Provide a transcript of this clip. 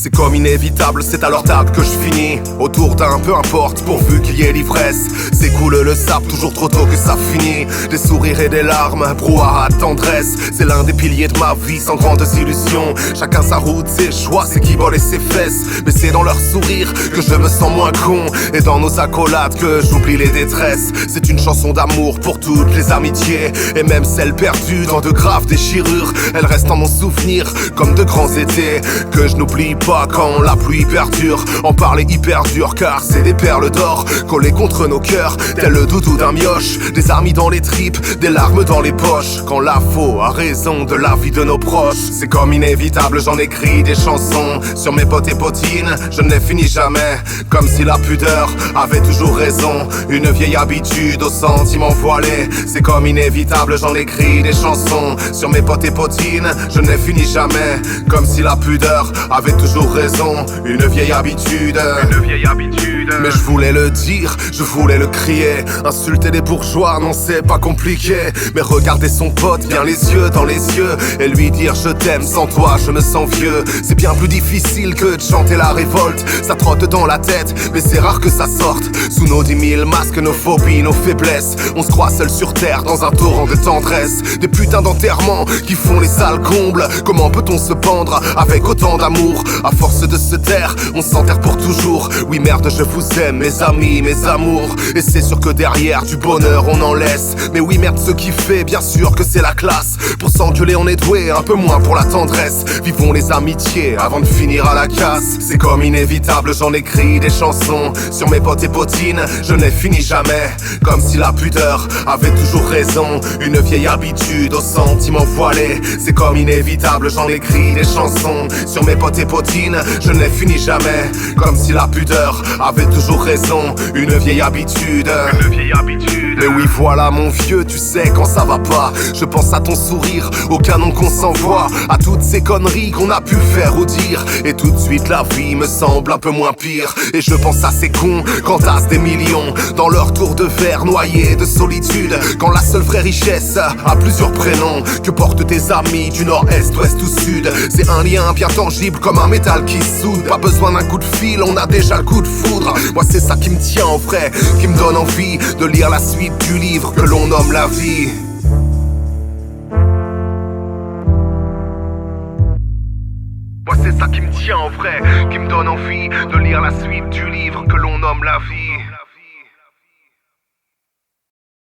C'est comme inévitable, c'est à leur table que je finis. Autour d'un peu importe, pourvu qu'il y ait l'ivresse. C'est cool le sable, toujours trop tôt que ça finit. Des sourires et des larmes, brouhaha de tendresse. C'est l'un des piliers de ma vie, sans grandes illusions. Chacun sa route, ses choix, ses guibolles et ses fesses. Mais c'est dans leur sourire que je me sens moins con. Et dans nos accolades que j'oublie les détresses. C'est une chanson d'amour pour toutes les amitiés. Et même celles perdues dans de graves déchirures, elles restent en mon souvenir comme de grands étés que je n'oublie pas quand la pluie perdure. En parler hyper dur car c'est des perles d'or collées contre nos cœurs, tel le doudou d'un mioche. Des amis dans les tripes, des larmes dans les poches. Quand la faux a raison de la vie de nos proches. C'est comme inévitable, j'en écris des chansons sur mes potes et potines, je ne les finis jamais. Comme si la pudeur avait toujours raison, une vieille habitude aux sentiments voilés. C'est comme inévitable, j'en écris des chansons sur mes potes et potines, je ne les finis jamais. Comme si la pudeur avait toujours raison, une vieille habitude. Mais je voulais le dire, je voulais le crier. Insulter les bourgeois, non c'est pas compliqué. Mais regarder son pote bien les yeux dans les yeux et lui dire je t'aime, sans toi je me sens vieux. C'est bien plus difficile que de chanter la révolte. Ça trotte dans la tête, mais c'est rare que ça sorte. Sous nos 10 000 masques, nos phobies, nos faiblesses, on se croit seul sur terre dans un torrent de tendresse. Des putains d'enterrements qui font les sales combles. Comment peut-on se pendre avec autant d'amour? À force de se taire, on s'enterre pour toujours. Oui merde, je vous aime mes amis, mes amours. Et c'est sûr que derrière du bonheur on en laisse. Mais oui merde, ce qui fait bien sûr que c'est la classe. Pour s'engueuler on est doué, un peu moins pour la tendresse. Vivons les amitiés avant de finir à la casse. C'est comme inévitable, j'en écris des chansons sur mes potes et potines, je n'ai fini jamais. Comme si la pudeur avait toujours raison, une vieille habitude aux sentiments voilés. C'est comme inévitable, j'en écris des chansons sur mes potes et potines, je n'ai fini jamais. Comme si la pudeur avait toujours raison, une vieille habitude. Mais oui voilà mon vieux, tu sais quand ça va pas, je pense à ton sourire, au canon qu'on s'envoie, à toutes ces conneries qu'on a pu faire ou dire. Et tout de suite la vie me semble un peu moins pire. Et je pense à ces cons qu'entassent des millions dans leur tour de verre noyé de solitude. Quand la seule vraie richesse a plusieurs prénoms que portent tes amis du nord-est, ouest ou sud. C'est un lien bien tangible comme un métal qui soude. Pas besoin d'un coup de fil, on a déjà le coup de foudre. Moi c'est ça qui me tient en vrai, qui me donne envie de lire la suite du livre que l'on nomme la vie. Moi c'est ça qui me tient en vrai, qui me donne envie de lire la suite du livre que l'on nomme la vie.